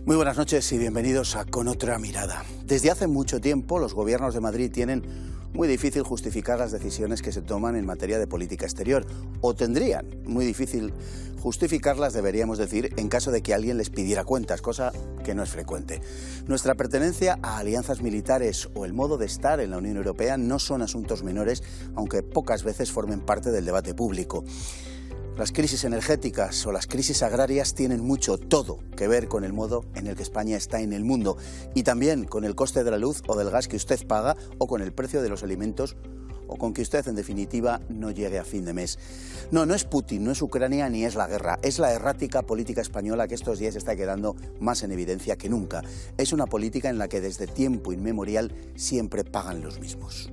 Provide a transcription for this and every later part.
Muy buenas noches y bienvenidos a Con otra mirada. Desde hace mucho tiempo los gobiernos de Madrid tienen muy difícil justificar las decisiones que se toman en materia de política exterior, o tendrían muy difícil justificarlas, deberíamos decir, en caso de que alguien les pidiera cuentas, cosa que no es frecuente. Nuestra pertenencia a alianzas militares o el modo de estar en la Unión Europea no son asuntos menores, aunque pocas veces formen parte del debate público. Las crisis energéticas o las crisis agrarias tienen mucho, todo, que ver con el modo en el que España está en el mundo y también con el coste de la luz o del gas que usted paga o con el precio de los alimentos o con que usted, en definitiva, no llegue a fin de mes. No es Putin, no es Ucrania ni es la guerra, es la errática política española que estos días está quedando más en evidencia que nunca. Es una política en la que desde tiempo inmemorial siempre pagan los mismos.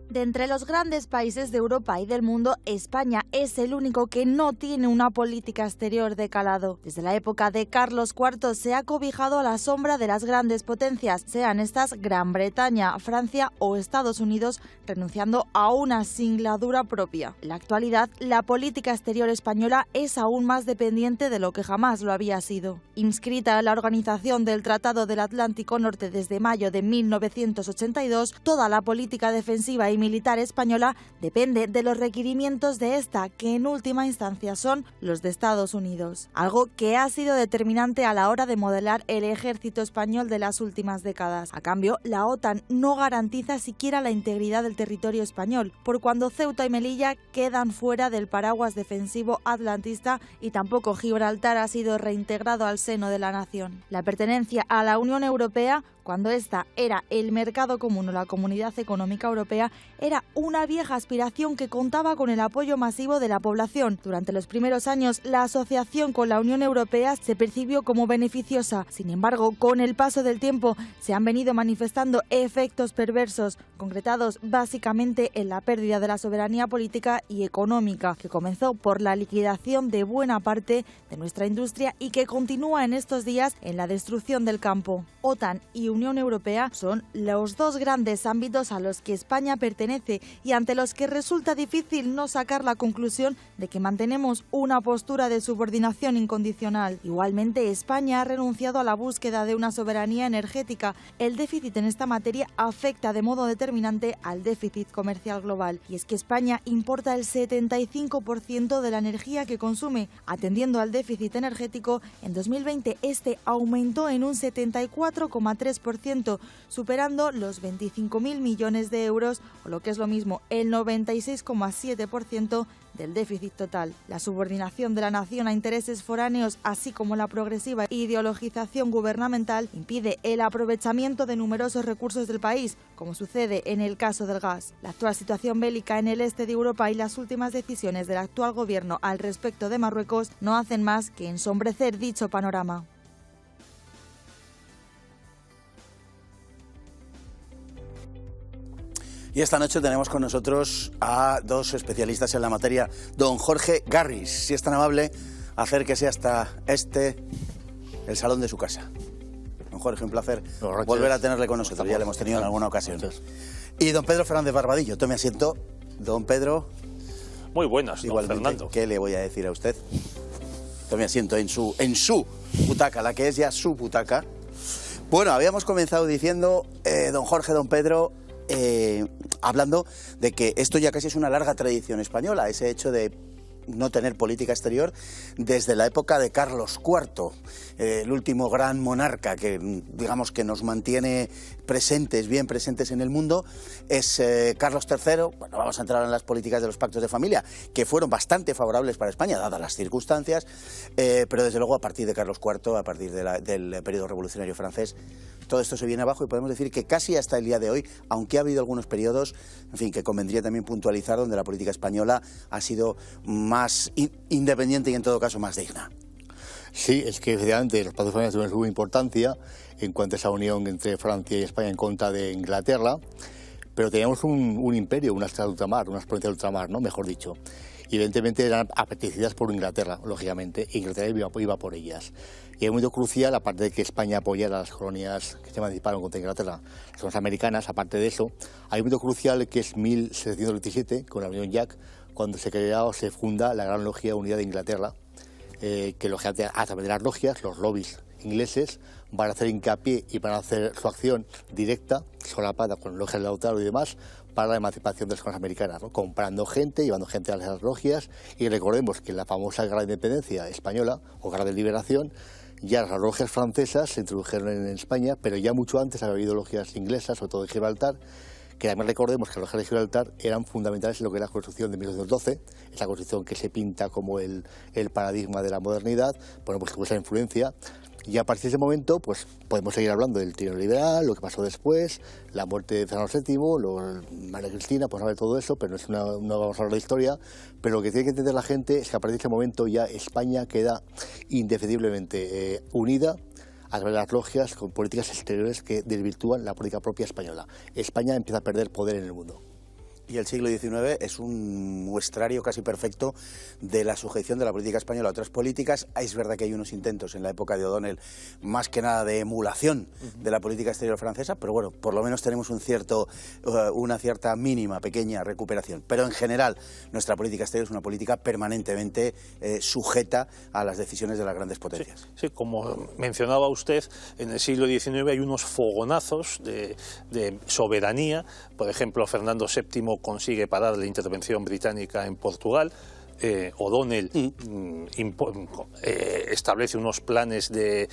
De entre los grandes países de Europa y del mundo, España es el único que no tiene una política exterior de calado. Desde la época de Carlos IV se ha cobijado a la sombra de las grandes potencias, sean estas Gran Bretaña, Francia o Estados Unidos, renunciando a una singladura propia. En la actualidad, la política exterior española es aún más dependiente de lo que jamás lo había sido. Inscrita en la Organización del Tratado del Atlántico Norte desde mayo de 1982, toda la política defensiva y militar española depende de los requerimientos de esta, que en última instancia son los de Estados Unidos. Algo que ha sido determinante a la hora de modelar el ejército español de las últimas décadas. A cambio, la OTAN no garantiza siquiera la integridad del territorio español, por cuando Ceuta y Melilla quedan fuera del paraguas defensivo atlantista y tampoco Gibraltar ha sido reintegrado al seno de la nación. La pertenencia a la Unión Europea, cuando esta era el mercado común o la Comunidad Económica Europea, era una vieja aspiración que contaba con el apoyo masivo de la población. Durante los primeros años, la asociación con la Unión Europea se percibió como beneficiosa. Sin embargo, con el paso del tiempo se han venido manifestando efectos perversos, concretados básicamente en la pérdida de la soberanía política y económica, que comenzó por la liquidación de buena parte de nuestra industria y que continúa en estos días en la destrucción del campo. OTAN y Unión Europea son los dos grandes ámbitos a los que España pertenece y ante los que resulta difícil no sacar la conclusión de que mantenemos una postura de subordinación incondicional. Igualmente, España ha renunciado a la búsqueda de una soberanía energética. El déficit en esta materia afecta de modo determinante al déficit comercial global. Y es que España importa el 75% de la energía que consume. Atendiendo al déficit energético, en 2020 este aumentó en un 74,3%, superando los 25.000 millones de euros, o lo que es lo mismo, el 96,7% del déficit total. La subordinación de la nación a intereses foráneos, así como la progresiva ideologización gubernamental, impide el aprovechamiento de numerosos recursos del país, como sucede en el caso del gas. La actual situación bélica en el este de Europa y las últimas decisiones del actual gobierno al respecto de Marruecos no hacen más que ensombrecer dicho panorama. Y esta noche tenemos con nosotros a dos especialistas en la materia. Don Jorge Garris, si es tan amable, acérquese hasta el salón de su casa. Don Jorge, un placer volver a tenerle con nosotros, ya le hemos tenido en alguna ocasión. Y don Pedro Fernández Barbadillo, tome asiento. Don Pedro. Muy buenas, don igualmente, Fernando. ¿Qué le voy a decir a usted? Tome asiento en su butaca, la que es ya su butaca. Bueno, habíamos comenzado diciendo, don Jorge, don Pedro, hablando de que esto ya casi es una larga tradición española, ese hecho de no tener política exterior desde la época de Carlos IV, el último gran monarca que digamos que nos mantiene presentes, bien presentes en el mundo, es Carlos III. Bueno, vamos a entrar en las políticas de los pactos de familia, que fueron bastante favorables para España, dadas las circunstancias, pero desde luego a partir de Carlos IV, a partir del periodo revolucionario francés, todo esto se viene abajo y podemos decir que casi hasta el día de hoy, aunque ha habido algunos periodos, en fin, que convendría también puntualizar, donde la política española ha sido más independiente y en todo caso más digna. Sí, es que efectivamente los pactos de familia tuvieron su importancia en cuanto a esa unión entre Francia y España en contra de Inglaterra, pero teníamos un imperio, una estrella de ultramar, unas provincias de ultramar, ¿no? Mejor dicho. Y evidentemente eran apetecidas por Inglaterra, lógicamente, e Inglaterra iba por ellas. Y es un momento crucial, aparte de que España apoyara a las colonias que se emanciparon contra Inglaterra, las colonias americanas, aparte de eso, hay un momento crucial que es 1727, con la Unión Jack, cuando se crea o se funda la Gran Logia Unida de Inglaterra, que lógicamente a través de las logias, los lobbies ingleses van a hacer hincapié y van a hacer su acción directa, solapada con logias de Lautaro y demás, para la emancipación de las colonias americanas, ¿no? Comprando gente, llevando gente a las logias, y recordemos que en la famosa Guerra de Independencia española, o Guerra de Liberación, ya las logias francesas se introdujeron en España, pero ya mucho antes había habido logias inglesas, sobre todo en Gibraltar, que además recordemos que las logias de Gibraltar eran fundamentales en lo que es la Constitución de 1912, esa Constitución que se pinta como el paradigma de la modernidad, bueno, pues tuvo esa influencia. Y a partir de ese momento, pues podemos seguir hablando del tiro liberal, lo que pasó después, la muerte de Fernando VII, María Cristina, pues hablar de todo eso, pero no vamos a hablar de historia. Pero lo que tiene que entender la gente es que a partir de ese momento ya España queda indefectiblemente unida a través de las logias con políticas exteriores que desvirtúan la política propia española. España empieza a perder poder en el mundo. Y el siglo XIX es un muestrario casi perfecto de la sujeción de la política española a otras políticas. Es verdad que hay unos intentos en la época de O'Donnell, más que nada de emulación de la política exterior francesa, pero bueno, por lo menos tenemos una cierta mínima, pequeña recuperación. Pero en general, nuestra política exterior es una política permanentemente sujeta a las decisiones de las grandes potencias. Sí, como mencionaba usted, en el siglo XIX hay unos fogonazos de soberanía. Por ejemplo, Fernando VII consigue parar la intervención británica en Portugal. O'Donnell establece unos planes de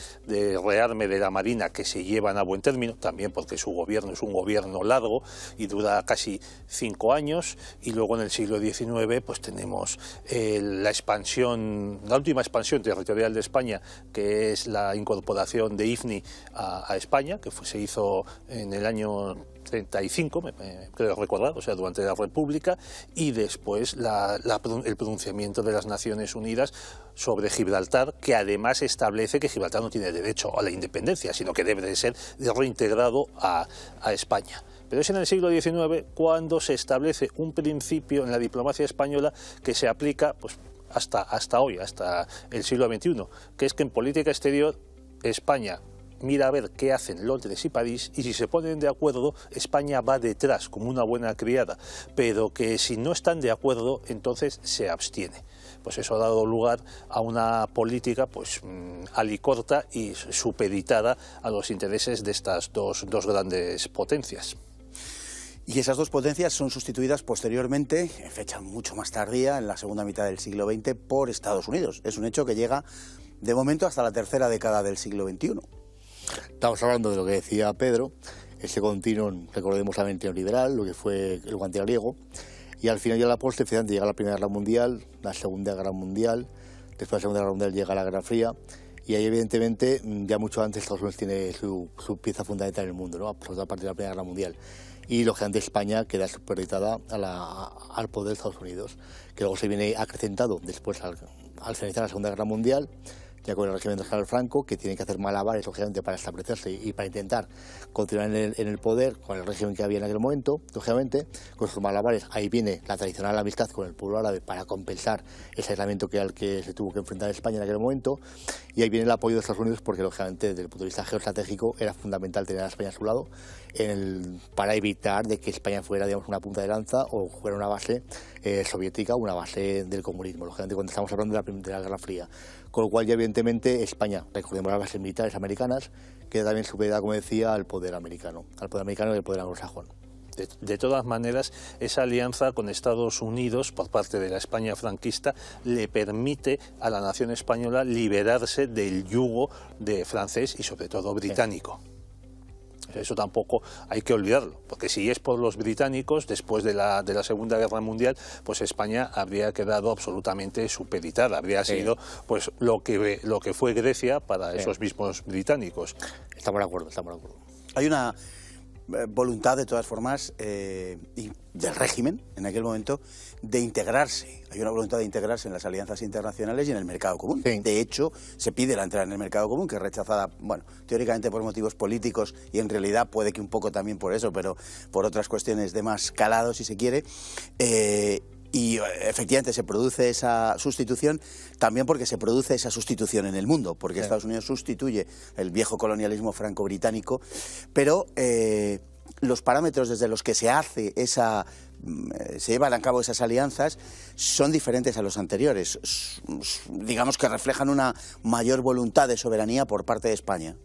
rearme de la Marina que se llevan a buen término, también porque su gobierno es un gobierno largo y dura casi 5 años, y luego en el siglo XIX pues tenemos la última expansión territorial de España, que es la incorporación de IFNI a España, que se hizo en el año 35, creo recordar, o sea, durante la República, y después el pronunciamiento de las Naciones Unidas sobre Gibraltar, que además establece que Gibraltar no tiene derecho a la independencia, sino que debe de ser reintegrado a España. Pero es en el siglo XIX cuando se establece un principio en la diplomacia española que se aplica pues, hasta hoy, hasta el siglo XXI, que es que en política exterior España mira a ver qué hacen Londres y París, y si se ponen de acuerdo, España va detrás como una buena criada, pero que si no están de acuerdo, entonces se abstiene. Pues eso ha dado lugar a una política pues alicorta y supeditada a los intereses de estas dos grandes potencias. Y esas dos potencias son sustituidas posteriormente, en fecha mucho más tardía, en la segunda mitad del siglo XX, por Estados Unidos. Es un hecho que llega de momento hasta la tercera década del siglo XXI. Estamos hablando de lo que decía Pedro, ese continuo, recordemos la mente neoliberal, lo que fue el guante griego, y al final ya la postre, finalmente llega la Primera Guerra Mundial, la Segunda Guerra Mundial, después de la Segunda Guerra Mundial llega la Guerra Fría, y ahí evidentemente ya mucho antes Estados Unidos tiene su pieza fundamental en el mundo, ¿no? A partir de la Primera Guerra Mundial. Y lógicamente España queda supeditada al poder de Estados Unidos, que luego se viene acrecentado después al finalizar la Segunda Guerra Mundial, ya con el régimen de General Franco, que tiene que hacer malabares, lógicamente, para establecerse y para intentar continuar en el poder con el régimen que había en aquel momento, lógicamente, con sus malabares. Ahí viene la tradicional amistad con el pueblo árabe para compensar ese aislamiento al que se tuvo que enfrentar España en aquel momento, y ahí viene el apoyo de Estados Unidos, porque lógicamente desde el punto de vista geoestratégico era fundamental tener a España a su lado para evitar de que España fuera, digamos, una punta de lanza o fuera una base soviética o una base del comunismo, lógicamente, cuando estamos hablando de la Guerra Fría. Con lo cual ya evidentemente España, recordemos las bases militares americanas, queda también supeditada, como decía, al poder americano y al poder anglosajón. De todas maneras, esa alianza con Estados Unidos por parte de la España franquista le permite a la nación española liberarse del yugo de francés y sobre todo británico. Eso tampoco hay que olvidarlo, porque si es por los británicos, después de la Segunda Guerra Mundial, pues España habría quedado absolutamente supeditada, habría sido pues lo que fue Grecia para esos mismos británicos. Estamos de acuerdo. Hay una voluntad, de todas formas, del régimen, en aquel momento, de integrarse. Hay una voluntad de integrarse en las alianzas internacionales y en el mercado común. Sí. De hecho, se pide la entrada en el mercado común, que es rechazada, bueno, teóricamente por motivos políticos, y en realidad puede que un poco también por eso, pero por otras cuestiones de más calado, si se quiere. Y efectivamente se produce esa sustitución también porque se produce esa sustitución en el mundo, porque Estados Unidos sustituye el viejo colonialismo franco-británico, pero los parámetros desde los que se hace esa se llevan a cabo esas alianzas son diferentes a los anteriores. Digamos que reflejan una mayor voluntad de soberanía por parte de España.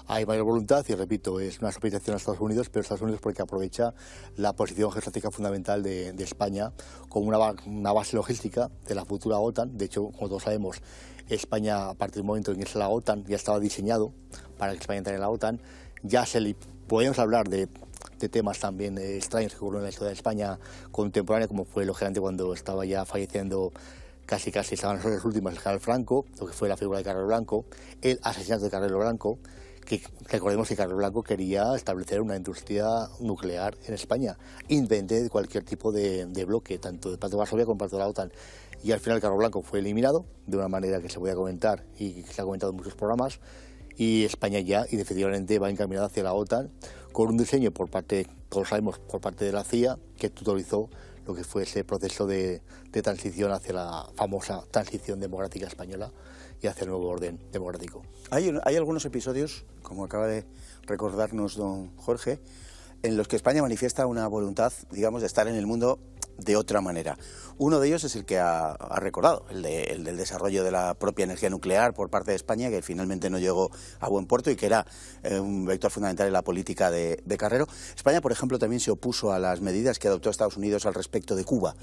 Hay mayor voluntad y, repito, es una supeditación a Estados Unidos, pero Estados Unidos porque aprovecha la posición geográfica fundamental de España como una base logística de la futura OTAN. De hecho, como todos sabemos, España, a partir del momento en que es la OTAN, ya estaba diseñado para que España entrara en la OTAN. Ya podemos hablar de temas también extraños que ocurrieron en la historia de España contemporánea, como fue lógicamente cuando estaba ya falleciendo, casi estaban en las últimas, el general Franco, lo que fue la figura de Carrero Blanco, el asesinato de Carrero Blanco, que recordemos que Carrero Blanco quería establecer una industria nuclear en España, independiente de cualquier tipo de bloque, tanto del Pacto de Varsovia como del Pacto de la OTAN. Y al final Carrero Blanco fue eliminado, de una manera que se voy a comentar y que se ha comentado en muchos programas, y España ya definitivamente va encaminada hacia la OTAN, con un diseño por parte, todos sabemos, por parte de la CIA, que tutorizó lo que fue ese proceso de transición hacia la famosa transición democrática española y hacia el nuevo orden democrático. Hay algunos episodios, como acaba de recordarnos don Jorge, en los que España manifiesta una voluntad, digamos, de estar en el mundo de otra manera. Uno de ellos es el que ha recordado, el del desarrollo de la propia energía nuclear por parte de España, que finalmente no llegó a buen puerto y que era un vector fundamental en la política de Carrero. España, por ejemplo, también se opuso a las medidas que adoptó Estados Unidos al respecto de Cuba.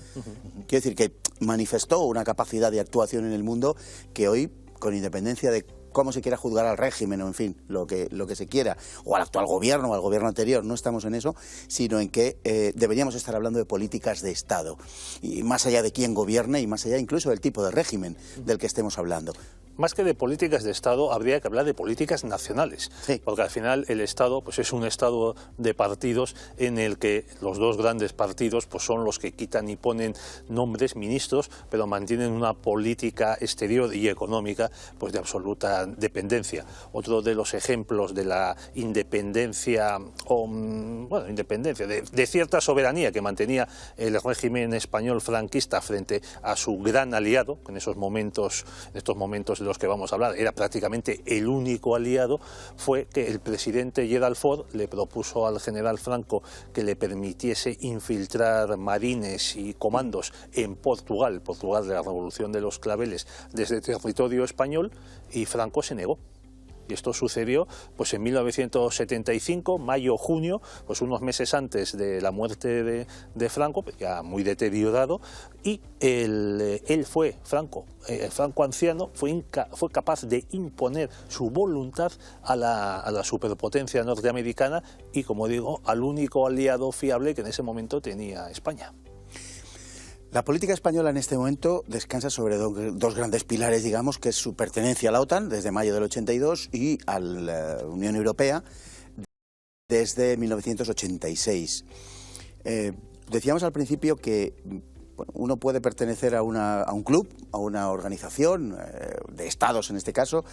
Quiero decir que manifestó una capacidad de actuación en el mundo que hoy, con independencia de cómo se quiera juzgar al régimen o, en fin, lo que se quiera, o al actual gobierno o al gobierno anterior, no estamos en eso, sino en que deberíamos estar hablando de políticas de Estado, y más allá de quién gobierne y más allá incluso del tipo de régimen del que estemos hablando. Más que de políticas de Estado, habría que hablar de políticas nacionales, sí. Porque al final el Estado pues es un Estado de partidos en el que los dos grandes partidos pues son los que quitan y ponen nombres, ministros, pero mantienen una política exterior y económica pues de absoluta dependencia. Otro de los ejemplos de la independencia, de cierta soberanía que mantenía el régimen español franquista frente a su gran aliado, en estos momentos de los que vamos a hablar, era prácticamente el único aliado, fue que el presidente Gerald Ford le propuso al general Franco que le permitiese infiltrar marines y comandos en Portugal de la Revolución de los Claveles, desde territorio español, y Franco se negó. Y esto sucedió pues en 1975, mayo-junio, pues unos meses antes de la muerte de Franco, ya muy deteriorado, y Franco anciano, fue capaz de imponer su voluntad a la superpotencia norteamericana y, como digo, al único aliado fiable que en ese momento tenía España. La política española en este momento descansa sobre dos grandes pilares, digamos, que es su pertenencia a la OTAN desde mayo del 82 y a la Unión Europea desde 1986. Decíamos al principio que uno puede pertenecer a un club, a una organización, de estados en este caso,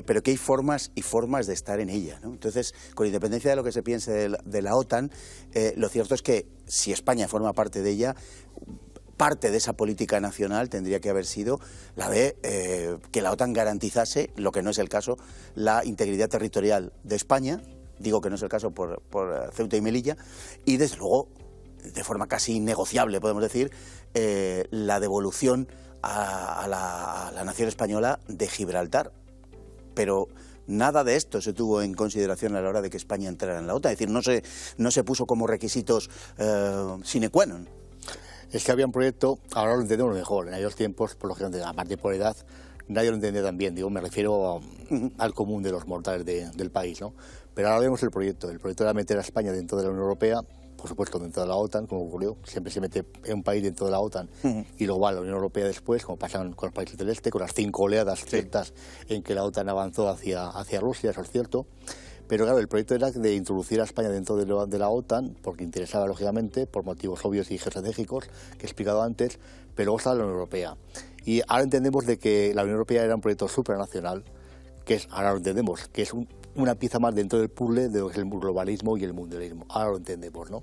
pero que hay formas y formas de estar en ella, ¿no? Entonces, con independencia de lo que se piense de la OTAN, lo cierto es que si España forma parte de ella, parte de esa política nacional tendría que haber sido la de que la OTAN garantizase, lo que no es el caso, la integridad territorial de España. Digo que no es el caso por Ceuta y Melilla, y desde luego, de forma casi innegociable, podemos decir, la devolución a la nación española de Gibraltar. Pero nada de esto se tuvo en consideración a la hora de que España entrara en la OTAN, es decir, no se puso como requisitos sine qua non. Es que había un proyecto, ahora lo entendemos mejor, en aquellos tiempos, por lo general, aparte por edad, nadie lo entendía tan bien, me refiero al común de los mortales del país, ¿no? Pero ahora vemos el proyecto era meter a España dentro de la Unión Europea, por supuesto dentro de la OTAN, como ocurrió, siempre se mete en un país dentro de la OTAN y luego va a la Unión Europea después, como pasan con los países del Este, con las 5 oleadas ciertas en que la OTAN avanzó hacia Rusia, eso es cierto. Pero claro, el proyecto era de introducir a España dentro de la OTAN, porque interesaba lógicamente, por motivos obvios y estratégicos, que he explicado antes, pero luego estaba la Unión Europea. Y ahora entendemos de que la Unión Europea era un proyecto supranacional, ahora lo entendemos, que es una pieza más dentro del puzzle de lo que es el globalismo y el mundialismo. Ahora lo entendemos, ¿no?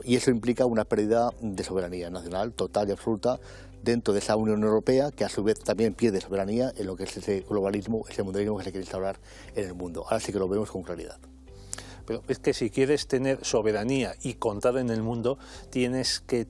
Y eso implica una pérdida de soberanía nacional total y absoluta dentro de esa Unión Europea, que a su vez también pierde soberanía en lo que es ese globalismo, ese mundialismo que se quiere instaurar en el mundo. Ahora sí que lo vemos con claridad. pero es que si quieres tener soberanía y contar en el mundo, tienes que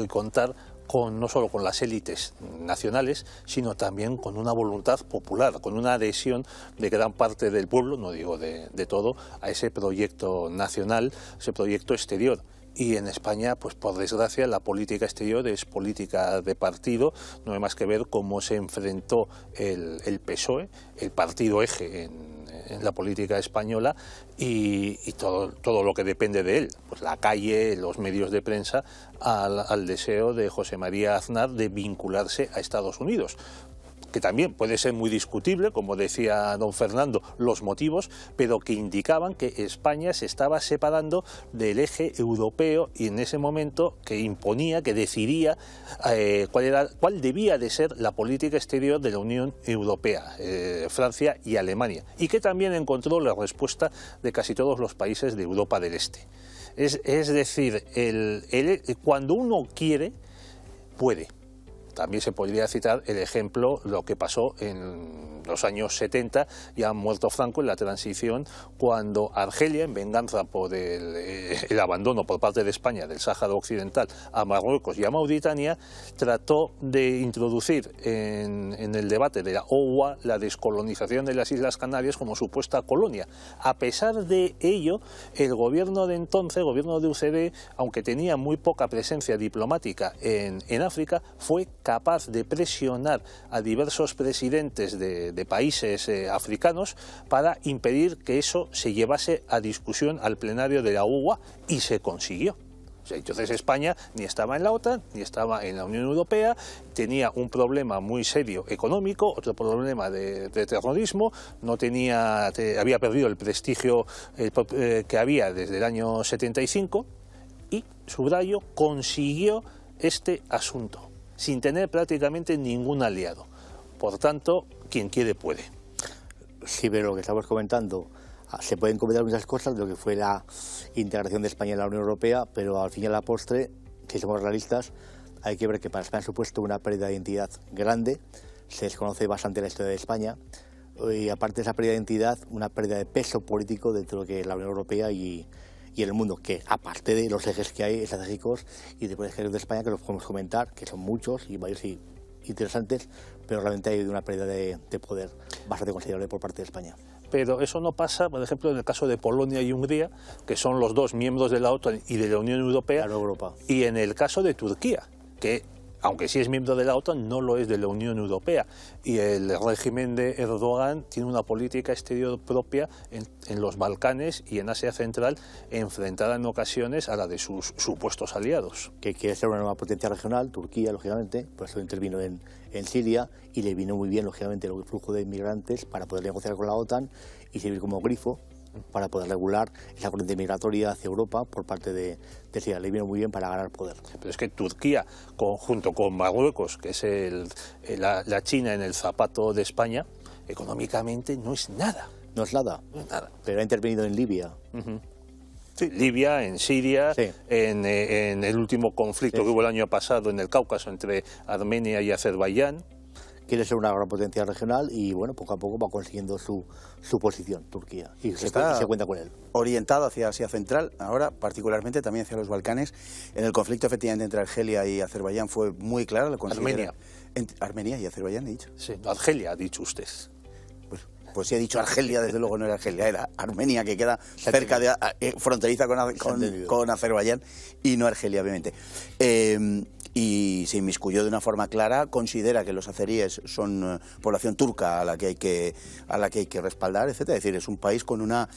contar no solo con las élites nacionales, sino también con una voluntad popular, con una adhesión de gran parte del pueblo, no digo de todo, a ese proyecto nacional, ese proyecto exterior. Y en España, pues por desgracia, la política exterior es política de partido. No hay más que ver cómo se enfrentó el PSOE, el partido eje en la política española, y todo lo que depende de él, pues la calle, los medios de prensa, al deseo de José María Aznar de vincularse a Estados Unidos, que también puede ser muy discutible, como decía don Fernando, los motivos, pero que indicaban que España se estaba separando del eje europeo, y en ese momento que imponía, que decidía cuál debía de ser la política exterior de la Unión Europea, Francia y Alemania, y que también encontró la respuesta de casi todos los países de Europa del Este. Es decir, cuando uno quiere, puede. También se podría citar el ejemplo, lo que pasó en los años 70, ya muerto Franco, en la transición, cuando Argelia, en venganza por el abandono por parte de España del Sáhara Occidental a Marruecos y a Mauritania, trató de introducir en el debate de la OUA la descolonización de las Islas Canarias como supuesta colonia. A pesar de ello, el gobierno de entonces, el gobierno de UCD, aunque tenía muy poca presencia diplomática en África, fue capaz de presionar a diversos presidentes de países africanos para impedir que eso se llevase a discusión al plenario de la OUA, y se consiguió. Entonces España ni estaba en la OTAN, ni estaba en la Unión Europea, tenía un problema muy serio económico, otro problema de terrorismo, había perdido el prestigio que había desde el año 75, y, subrayo, consiguió este asunto sin tener prácticamente ningún aliado. Por tanto, quien quiere puede. Sí, pero lo que estamos comentando, se pueden comentar muchas cosas de lo que fue la integración de España en la Unión Europea, pero al fin y a la postre, si somos realistas, hay que ver que para España ha supuesto una pérdida de identidad grande. Se desconoce bastante la historia de España, y aparte de esa pérdida de identidad, una pérdida de peso político dentro de lo que es la Unión Europea y en el mundo, que aparte de los ejes que hay estratégicos y de ejes de España, que los podemos comentar, que son muchos y varios y interesantes, pero realmente hay una pérdida de poder bastante considerable por parte de España. Pero eso no pasa, por ejemplo, en el caso de Polonia y Hungría, que son los dos miembros de la OTAN y de la Unión Europea, y en el caso de Turquía, que aunque sí es miembro de la OTAN, no lo es de la Unión Europea, y el régimen de Erdogan tiene una política exterior propia en los Balcanes y en Asia Central, enfrentada en ocasiones a la de sus supuestos aliados. Que quiere ser una nueva potencia regional, Turquía, lógicamente, por eso intervino en Siria, y le vino muy bien, lógicamente, el flujo de inmigrantes para poder negociar con la OTAN y servir como grifo para poder regular esa corriente migratoria hacia Europa por parte de Siria. Le vino muy bien para ganar poder. Pero es que Turquía, junto con Marruecos, que es la China en el zapato de España, económicamente no es nada. No es nada, no es nada. Pero ha intervenido en Libia. Sí, Libia, en Siria, sí. en el último conflicto que hubo el año pasado en el Cáucaso entre Armenia y Azerbaiyán. Quiere ser una gran potencia regional y, bueno, poco a poco va consiguiendo su posición, Turquía, y se cuenta con él. Orientado hacia Asia Central, ahora particularmente también hacia los Balcanes. En el conflicto, efectivamente, entre Argelia y Azerbaiyán fue muy claro. Armenia. Armenia y Azerbaiyán, he dicho. Sí, Argelia, ha dicho usted. Pues sí, he dicho Argelia, desde luego no era Argelia, era Armenia, que queda cerca de fronteriza con Azerbaiyán, y no Argelia, obviamente. Y se inmiscuyó de una forma clara, considera que los azeríes son población turca a la que hay que respaldar, etcétera. Es decir, es un país con una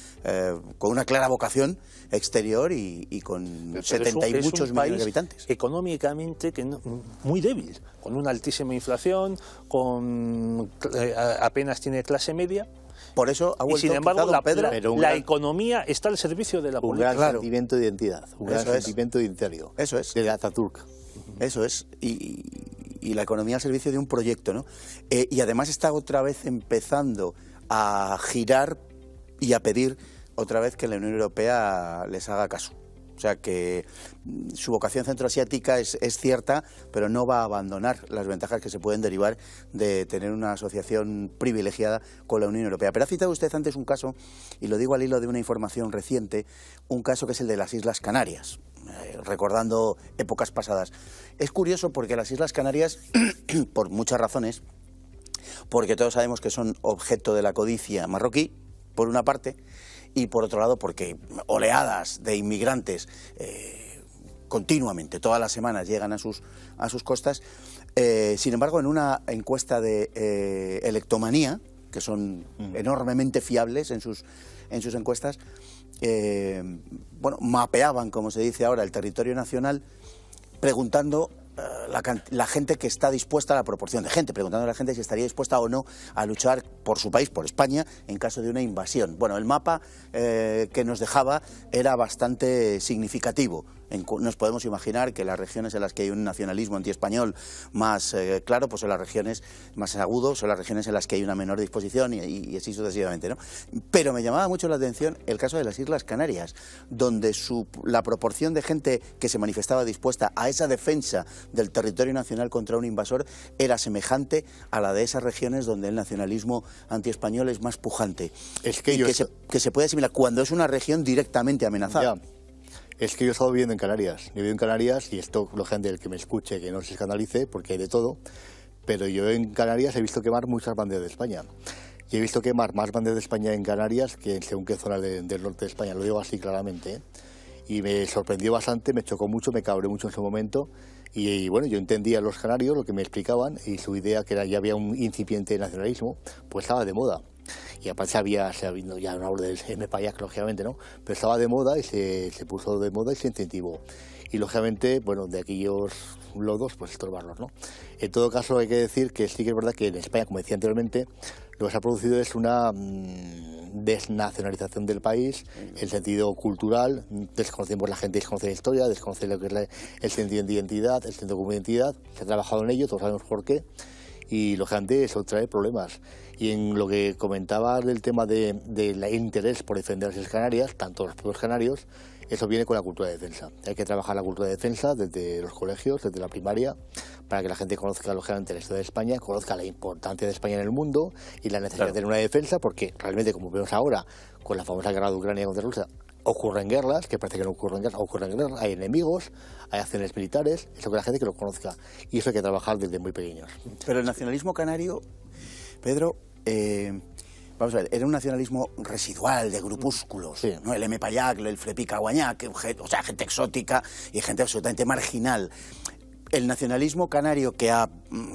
clara vocación exterior y con 70 y muchos millones de habitantes. Económicamente muy débil, con una altísima inflación, apenas tiene clase media. Por eso ha vuelto, y sin embargo la economía está al servicio de la política. Un gran sentimiento de identidad, un gran sentimiento de interior. Eso es. De Ataturk. Eso es, y la economía al servicio de un proyecto, ¿no? Y además está otra vez empezando a girar y a pedir otra vez que la Unión Europea les haga caso. O sea que su vocación centroasiática es cierta, pero no va a abandonar las ventajas que se pueden derivar de tener una asociación privilegiada con la Unión Europea. Pero ha citado usted antes un caso, y lo digo al hilo de una información reciente, un caso que es el de las Islas Canarias, recordando épocas pasadas. Es curioso porque las Islas Canarias, por muchas razones, porque todos sabemos que son objeto de la codicia marroquí, por una parte, y por otro lado porque oleadas de inmigrantes continuamente, todas las semanas llegan a sus costas. Sin embargo, en una encuesta de electomanía, que son enormemente fiables en sus encuestas, bueno, mapeaban, como se dice ahora, el territorio nacional, preguntando la gente que está dispuesta, a la proporción de gente, preguntando a la gente si estaría dispuesta o no a luchar por su país, por España, en caso de una invasión. Bueno, el mapa que nos dejaba era bastante significativo. Nos podemos imaginar que las regiones en las que hay un nacionalismo antiespañol más claro, pues son las regiones más agudos, son las regiones en las que hay una menor disposición y así sucesivamente, ¿no? Pero me llamaba mucho la atención el caso de las Islas Canarias, donde la proporción de gente que se manifestaba dispuesta a esa defensa del territorio nacional contra un invasor era semejante a la de esas regiones donde el nacionalismo antiespañol es más pujante. Es que se puede asimilar cuando es una región directamente amenazada. Ya. Es que yo he estado viviendo en Canarias. Yo vivo en Canarias y esto, la gente el que me escuche, que no se escandalice, porque hay de todo, pero yo en Canarias he visto quemar muchas banderas de España. Y he visto quemar más banderas de España en Canarias que en según qué zona del norte de España, lo digo así claramente, ¿eh? Y me sorprendió bastante, me chocó mucho, me cabré mucho en ese momento. Y bueno, yo entendía a los canarios lo que me explicaban y su idea, que ya había un incipiente nacionalismo, pues estaba de moda. Y aparte ya no hablo del MPAYAC, lógicamente, ¿no? Pero estaba de moda y se puso de moda y se incentivó. Y lógicamente, bueno, de aquellos lodos, pues estorbarlos, ¿no? En todo caso, hay que decir que sí que es verdad que en España, como decía anteriormente, lo que se ha producido es una desnacionalización del país, el sentido cultural, desconocemos la gente, desconoce la historia, desconoce lo que es el sentido de identidad, el sentido común de identidad, se ha trabajado en ello, todos sabemos por qué, y lógicamente eso trae problemas. Y en lo que comentaba del tema del interés por defender las Islas Canarias, tanto los pueblos canarios, eso viene con la cultura de defensa. Hay que trabajar la cultura de defensa desde los colegios, desde la primaria, para que la gente conozca lógicamente la historia de España, conozca la importancia de España en el mundo y la necesidad de tener una defensa, porque realmente, como vemos ahora, con la famosa guerra de Ucrania contra Rusia, ocurren guerras, que parece que no ocurren guerras, hay enemigos, hay acciones militares, eso que la gente que lo conozca. Y eso hay que trabajar desde muy pequeños. Pero el nacionalismo canario, Pedro, vamos a ver, era un nacionalismo residual, de grupúsculos, sí, ¿no? El MPAYAC, el Flepica-Guañac, o sea, gente exótica y gente absolutamente marginal. El nacionalismo canario que ha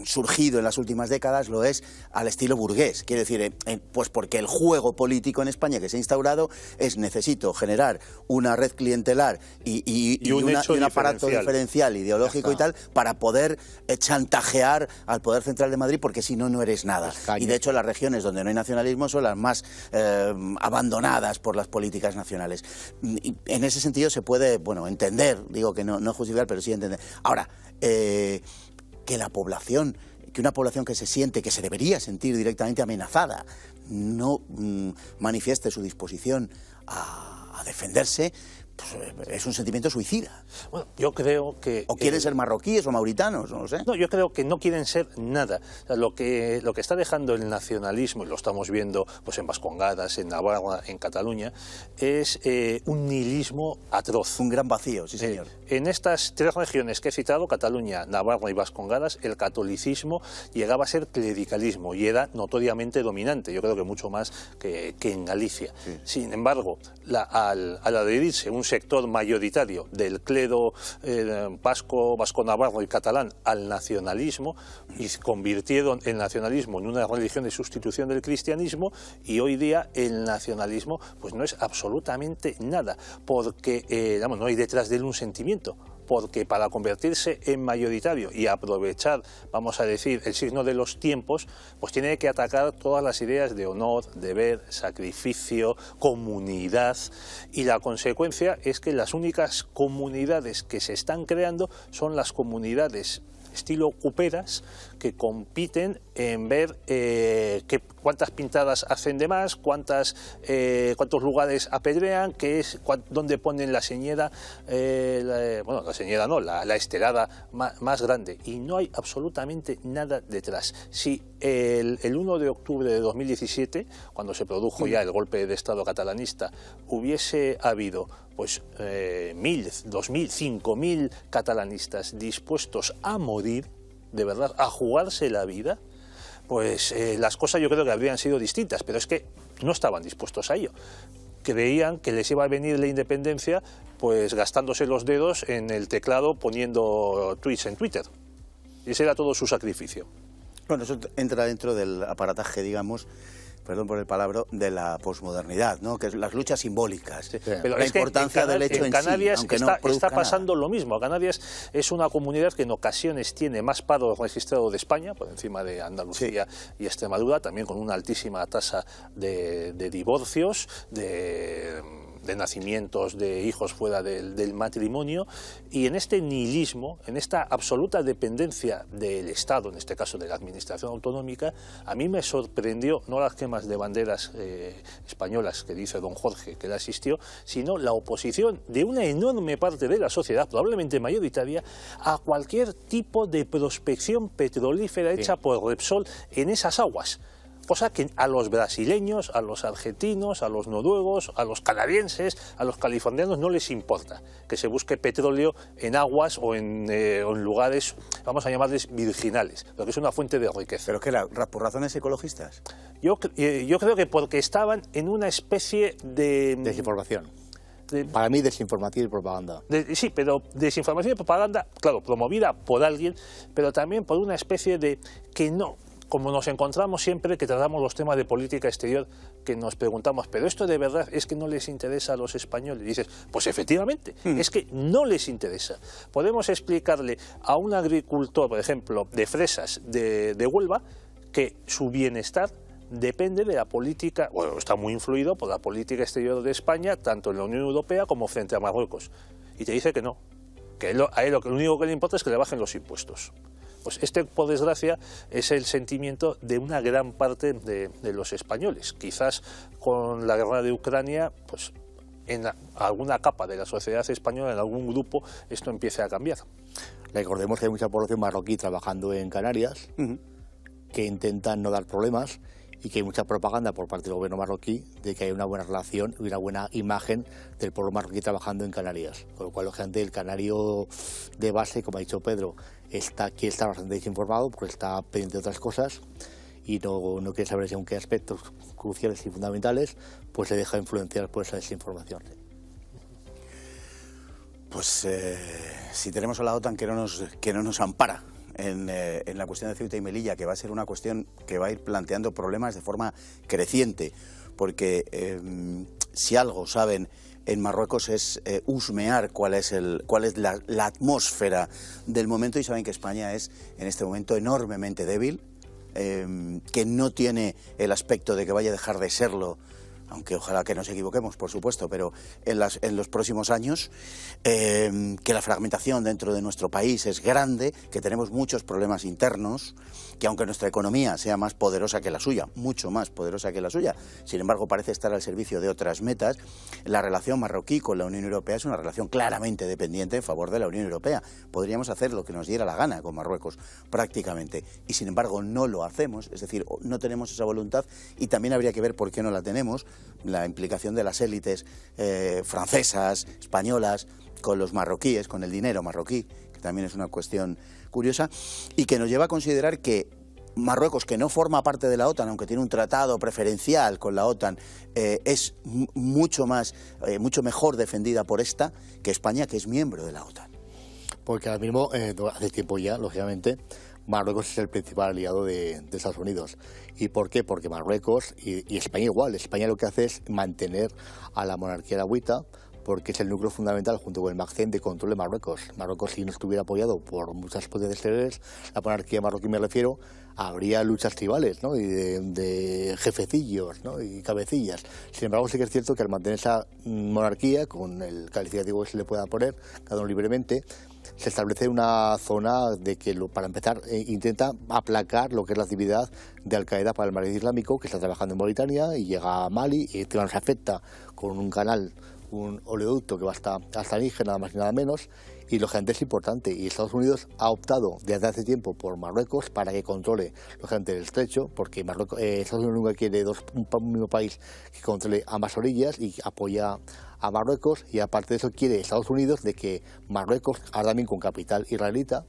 surgido en las últimas décadas lo es al estilo burgués. Quiere decir, pues porque el juego político en España que se ha instaurado es necesito generar una red clientelar y un aparato diferencial ideológico y tal para poder chantajear al Poder Central de Madrid, porque si no, no eres nada. Y de hecho las regiones donde no hay nacionalismo son las más abandonadas por las políticas nacionales. Y en ese sentido se puede, bueno, entender, digo que no justificar, pero sí entender. Ahora, que una población que se siente, que se debería sentir directamente amenazada, no manifieste su disposición a defenderse, pues es un sentimiento suicida. Bueno, yo creo que... O quieren ser marroquíes o mauritanos, no lo sé. No, yo creo que no quieren ser nada. O sea, lo que está dejando el nacionalismo, y lo estamos viendo pues en Vascongadas, en Navarra, en Cataluña, es un nihilismo atroz. Un gran vacío, sí señor. En estas tres regiones que he citado, Cataluña, Navarra y Vascongadas, el catolicismo llegaba a ser clericalismo y era notoriamente dominante, yo creo que mucho más que en Galicia. Sí. Sin embargo, al adherirse un sector mayoritario del clero vasco-navarro y catalán al nacionalismo, y convirtieron el nacionalismo en una religión de sustitución del cristianismo, y hoy día el nacionalismo pues no es absolutamente nada, porque no hay detrás de él un sentimiento. Porque para convertirse en mayoritario y aprovechar, vamos a decir, el signo de los tiempos, pues tiene que atacar todas las ideas de honor, deber, sacrificio, comunidad, y la consecuencia es que las únicas comunidades que se están creando son las comunidades estilo cuperas que compiten en ver cuántas pintadas hacen de más, cuántos lugares apedrean, dónde ponen la señera, la señera no, la estelada más grande, y no hay absolutamente nada detrás. Si el 1 de octubre de 2017, cuando se produjo ya el golpe de Estado catalanista, hubiese habido pues 1.000, 2.000, 5.000 catalanistas dispuestos a morir, de verdad, a jugarse la vida, pues las cosas yo creo que habrían sido distintas, pero es que no estaban dispuestos a ello. Creían que les iba a venir la independencia pues gastándose los dedos en el teclado poniendo tweets en Twitter. Y ese era todo su sacrificio. Bueno, eso entra dentro del aparataje, digamos, perdón por el palabra, de la posmodernidad, ¿no? Que es las luchas simbólicas, sí. Pero la importancia del hecho en Canarias sí, aunque está pasando nada. Lo mismo. Canarias es una comunidad que en ocasiones tiene más paro registrado de España, por encima de Andalucía y Extremadura, también con una altísima tasa de divorcios, de nacimientos de hijos fuera del matrimonio, y en este nihilismo, en esta absoluta dependencia del Estado, en este caso de la administración autonómica, a mí me sorprendió no las quemas de banderas españolas que dice don Jorge que la asistió, sino la oposición de una enorme parte de la sociedad, probablemente mayoritaria, a cualquier tipo de prospección petrolífera hecha por Repsol en esas aguas. Cosa que a los brasileños, a los argentinos, a los noruegos, a los canadienses, a los californianos no les importa que se busque petróleo en aguas o en lugares, vamos a llamarles virginales, lo que es una fuente de riqueza. ¿Pero qué era? ¿Por razones ecologistas? Yo creo que porque estaban en una especie de desinformación. Para mí, desinformación y propaganda. Sí, pero desinformación y propaganda, claro, promovida por alguien, pero también por una especie de que no... Como nos encontramos siempre que tratamos los temas de política exterior, que nos preguntamos, ¿pero esto de verdad es que no les interesa a los españoles? Y dices, pues efectivamente, es que no les interesa. Podemos explicarle a un agricultor, por ejemplo, de fresas de Huelva, que su bienestar depende de la política, bueno, está muy influido por la política exterior de España, tanto en la Unión Europea como frente a Marruecos. Y te dice que no, que a él lo único que le importa es que le bajen los impuestos. Pues este, por desgracia, es el sentimiento de una gran parte de los españoles. Quizás con la guerra de Ucrania, pues en alguna capa de la sociedad española, en algún grupo, esto empiece a cambiar. Recordemos que hay mucha población marroquí trabajando en Canarias, que intentan no dar problemas, y que hay mucha propaganda por parte del gobierno marroquí de que hay una buena relación y una buena imagen del pueblo marroquí trabajando en Canarias. Con lo cual, lógicamente, el canario de base, como ha dicho Pedro, está bastante desinformado porque está pendiente de otras cosas y no quiere saber según qué aspectos cruciales y fundamentales, pues se deja influenciar por esa desinformación. Pues si tenemos a la OTAN que no nos ampara en la cuestión de Ceuta y Melilla, que va a ser una cuestión que va a ir planteando problemas de forma creciente, porque si algo saben en Marruecos es husmear cuál es la atmósfera del momento, y saben que España es en este momento enormemente débil, que no tiene el aspecto de que vaya a dejar de serlo, aunque ojalá que nos equivoquemos, por supuesto, pero en los próximos años, que la fragmentación dentro de nuestro país es grande, que tenemos muchos problemas internos, que aunque nuestra economía sea más poderosa que la suya, mucho más poderosa que la suya, sin embargo parece estar al servicio de otras metas, la relación marroquí con la Unión Europea es una relación claramente dependiente en favor de la Unión Europea. Podríamos hacer lo que nos diera la gana con Marruecos, prácticamente, y sin embargo no lo hacemos, es decir, no tenemos esa voluntad, y también habría que ver por qué no la tenemos, la implicación de las élites francesas, españolas, con los marroquíes, con el dinero marroquí, que también es una cuestión curiosa, y que nos lleva a considerar que Marruecos, que no forma parte de la OTAN, aunque tiene un tratado preferencial con la OTAN, es mucho mejor defendida por esta que España, que es miembro de la OTAN. Porque ahora mismo, hace tiempo ya, lógicamente, Marruecos es el principal aliado de Estados Unidos. ¿Y por qué? Porque Marruecos, y España igual, España lo que hace es mantener a la monarquía alawita, porque es el núcleo fundamental, junto con el MACCEN, de control de Marruecos. Marruecos, si no estuviera apoyado por muchas potencias exteriores, la monarquía marroquí me refiero, habría luchas tribales, ¿no? Y de jefecillos, ¿no? Y cabecillas. Sin embargo, sí que es cierto que al mantener esa monarquía, con el calificativo que se le pueda poner, cada uno libremente, se establece una zona de que, para empezar, intenta aplacar lo que es la actividad de Al-Qaeda para el Magreb Islámico, que está trabajando en Mauritania y llega a Mali y nos afecta con un canal, un oleoducto que va hasta Níger, nada más y nada menos, y lógicamente es importante. Y Estados Unidos ha optado desde hace tiempo por Marruecos para que controle lógicamente el estrecho, porque Estados Unidos nunca quiere un mismo país que controle ambas orillas y apoya a Marruecos, y aparte de eso quiere Estados Unidos de que Marruecos, ahora también con capital israelita,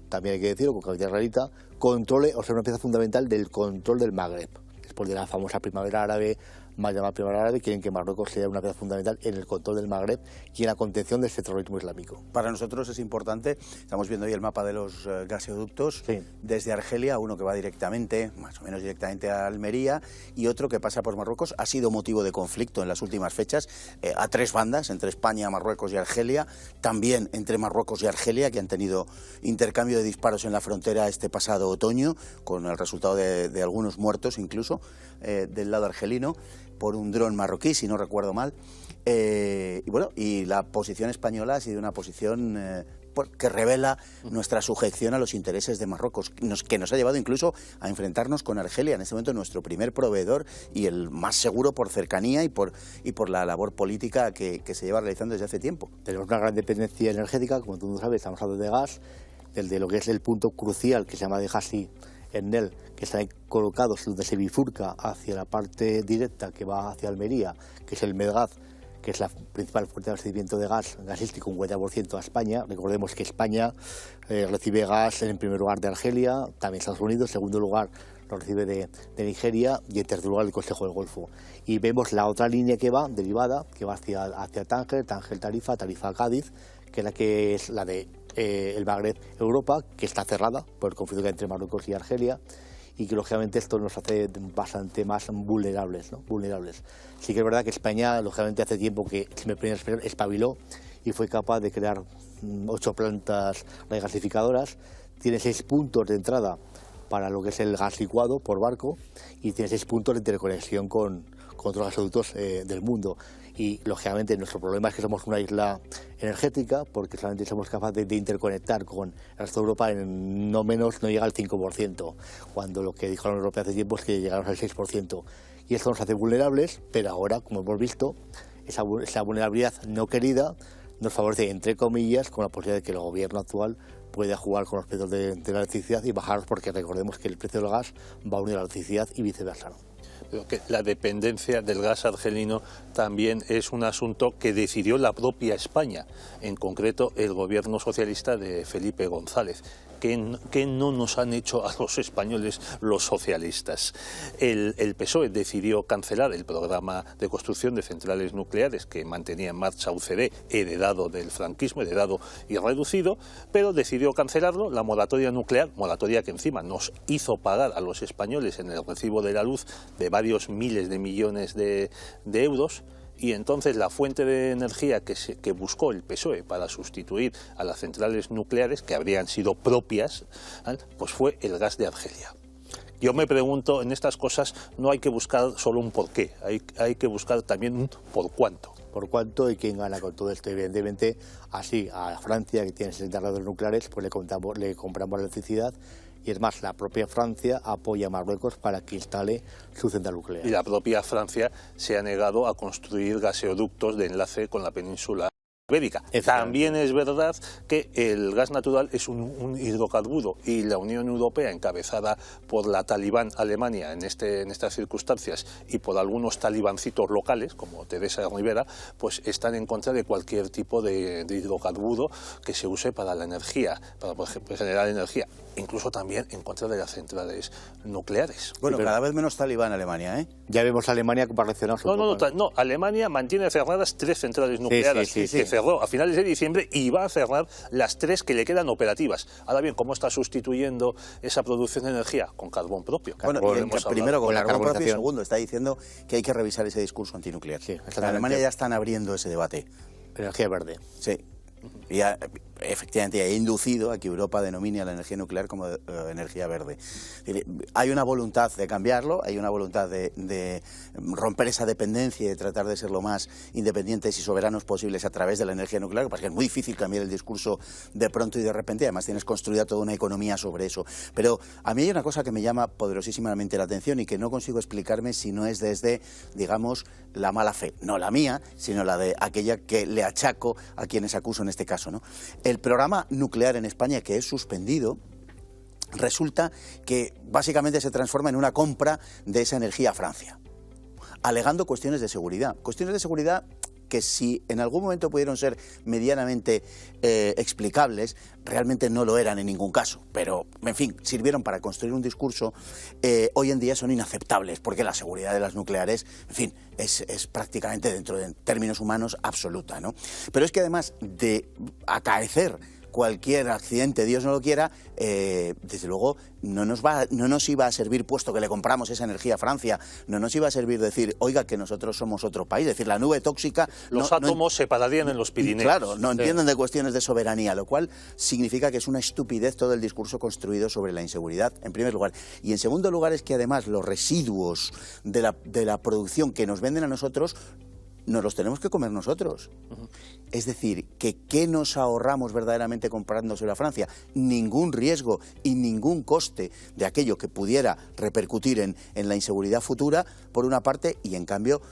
también hay que decirlo, con capital israelita, controle, o sea, una pieza fundamental del control del Magreb. Después de la famosa primavera árabe, más llamada primavera árabe, quieren que Marruecos sea una pieza fundamental en el control del Magreb y en la contención de este terrorismo islámico. Para nosotros es importante, estamos viendo hoy el mapa de los gasoductos, sí, desde Argelia, uno que va directamente, más o menos directamente a Almería, y otro que pasa por Marruecos. Ha sido motivo de conflicto en las últimas fechas a tres bandas, entre España, Marruecos y Argelia, también entre Marruecos y Argelia, que han tenido intercambio de disparos en la frontera este pasado otoño, con el resultado de algunos muertos incluso del lado argelino, por un dron marroquí, si no recuerdo mal. Y la posición española ha sido una posición que revela nuestra sujeción a los intereses de Marruecos, que nos ha llevado incluso a enfrentarnos con Argelia, en este momento nuestro primer proveedor y el más seguro por cercanía y por la labor política que se lleva realizando desde hace tiempo. Tenemos una gran dependencia energética, como tú sabes, estamos hablando de gas, de lo que es el punto crucial que se llama de Hassi en Nel, que están colocados donde se bifurca hacia la parte directa que va hacia Almería, que es el Medgaz, que es la principal fuente de abastecimiento de gas gasístico, un 40% a España. Recordemos que España recibe gas en primer lugar de Argelia, también Estados Unidos, en segundo lugar lo recibe de Nigeria y en tercer lugar el Consejo del Golfo. Y vemos la otra línea que va, derivada, que va hacia Tánger, Tánger-Tarifa, Tarifa-Cádiz, que es la de el Magreb Europa, que está cerrada por el conflicto que hay entre Marruecos y Argelia, y que lógicamente esto nos hace bastante más vulnerables, ¿no? Sí que es verdad que España, lógicamente, hace tiempo que, si me permiten expresar, espabiló y fue capaz de crear 8 plantas regasificadoras, tiene 6 puntos de entrada para lo que es el gas licuado por barco y tiene 6 puntos de interconexión con otros gasoductos del mundo. Y lógicamente nuestro problema es que somos una isla energética, porque solamente somos capaces de interconectar con el resto de Europa en no llega al 5%, cuando lo que dijo la Unión Europea hace tiempo es que llegamos al 6%. Y esto nos hace vulnerables, pero ahora, como hemos visto, esa vulnerabilidad no querida nos favorece, entre comillas, con la posibilidad de que el gobierno actual pueda jugar con los precios de la electricidad y bajarlos, porque recordemos que el precio del gas va a unir a la electricidad y viceversa, ¿no? Pero que la dependencia del gas argelino también es un asunto que decidió la propia España, en concreto el gobierno socialista de Felipe González. ¿Qué no nos han hecho a los españoles los socialistas? El PSOE decidió cancelar el programa de construcción de centrales nucleares que mantenía en marcha UCD, heredado del franquismo, heredado y reducido, pero decidió cancelarlo. La moratoria nuclear, moratoria que encima nos hizo pagar a los españoles en el recibo de la luz de varios miles de millones de euros. Y entonces la fuente de energía que buscó el PSOE para sustituir a las centrales nucleares, que habrían sido propias, pues fue el gas de Argelia. Yo me pregunto, en estas cosas no hay que buscar solo un porqué, hay que buscar también un por cuánto. Por cuánto y quién gana con todo esto. Evidentemente, así a Francia, que tiene 60 reactores nucleares, pues le compramos electricidad. Y es más, la propia Francia apoya a Marruecos para que instale su central nuclear. Y la propia Francia se ha negado a construir gaseoductos de enlace con la península ibérica. También es verdad que el gas natural es un hidrocarburo y la Unión Europea, encabezada por la talibán Alemania en estas circunstancias y por algunos talibancitos locales, como Teresa Rivera, pues están en contra de cualquier tipo de hidrocarburo que se use para la energía, para por ejemplo, generar energía. Incluso también en contra de las centrales nucleares. Bueno, cada vez menos talibán Alemania, ¿eh? Ya vemos a Alemania para reaccionar. No, Alemania mantiene cerradas 3 centrales nucleares que cerró a finales de diciembre y va a cerrar las 3 que le quedan operativas. Ahora bien, ¿cómo está sustituyendo esa producción de energía? Con carbón propio. Bueno, primero con carbón propio y segundo, está diciendo que hay que revisar ese discurso antinuclear. Sí, en Alemania ya están abriendo ese debate. Energía verde. Sí. efectivamente ha inducido a que Europa denomine a la energía nuclear como energía verde. Hay una voluntad de cambiarlo, hay una voluntad de romper esa dependencia y de tratar de ser lo más independientes y soberanos posibles a través de la energía nuclear, porque es muy difícil cambiar el discurso de pronto y de repente, además tienes construida toda una economía sobre eso. Pero a mí hay una cosa que me llama poderosísimamente la atención y que no consigo explicarme si no es desde, digamos, la mala fe, no la mía, sino la de aquella que le achaco a quienes acuso en este caso, ¿no? El programa nuclear en España, que es suspendido, resulta que básicamente se transforma en una compra de esa energía a Francia, alegando cuestiones de seguridad. Cuestiones de seguridad que si en algún momento pudieron ser medianamente explicables, realmente no lo eran en ningún caso. Pero, en fin, sirvieron para construir un discurso, hoy en día son inaceptables, porque la seguridad de las nucleares, en fin, es prácticamente, dentro de términos humanos, absoluta, ¿no? Pero es que además de acaecer cualquier accidente, Dios no lo quiera, desde luego no nos iba a servir, puesto que le compramos esa energía a Francia, no nos iba a servir decir, oiga, que nosotros somos otro país, es decir, la nube tóxica... Los átomos se pararían en los Pirineos. Claro, no entienden de cuestiones de soberanía, lo cual significa que es una estupidez todo el discurso construido sobre la inseguridad, en primer lugar. Y en segundo lugar es que además los residuos de la producción que nos venden a nosotros nos los tenemos que comer nosotros. Es decir, que ¿qué nos ahorramos verdaderamente comprándoselo a Francia? Ningún riesgo y ningún coste de aquello que pudiera repercutir en la inseguridad futura, por una parte, y en cambio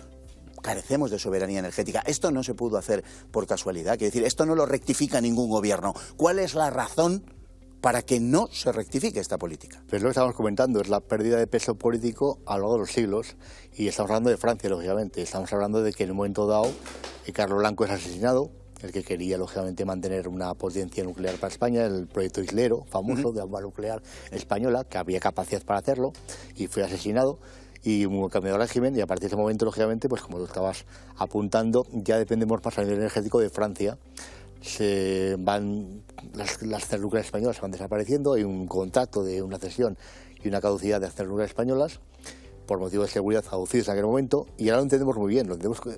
carecemos de soberanía energética. Esto no se pudo hacer por casualidad, quiero decir, esto no lo rectifica ningún gobierno. ¿Cuál es la razón para que no se rectifique esta política? Pues lo que estamos comentando es la pérdida de peso político a lo largo de los siglos, y estamos hablando de Francia, lógicamente. Estamos hablando de que en un momento dado Carlos Blanco es asesinado, el que quería, lógicamente, mantener una potencia nuclear para España, el proyecto Islero, famoso, de bomba nuclear española, que había capacidad para hacerlo, y fue asesinado. Y hubo un cambio de régimen, y a partir de ese momento, lógicamente, pues como lo estabas apuntando, ya dependemos más a nivel energético de Francia. Se van las centrales nucleares españolas se van desapareciendo, hay un contrato de una cesión y una caducidad de las centrales nucleares españolas por motivos de seguridad aducidos en aquel momento, y ahora lo entendemos muy bien.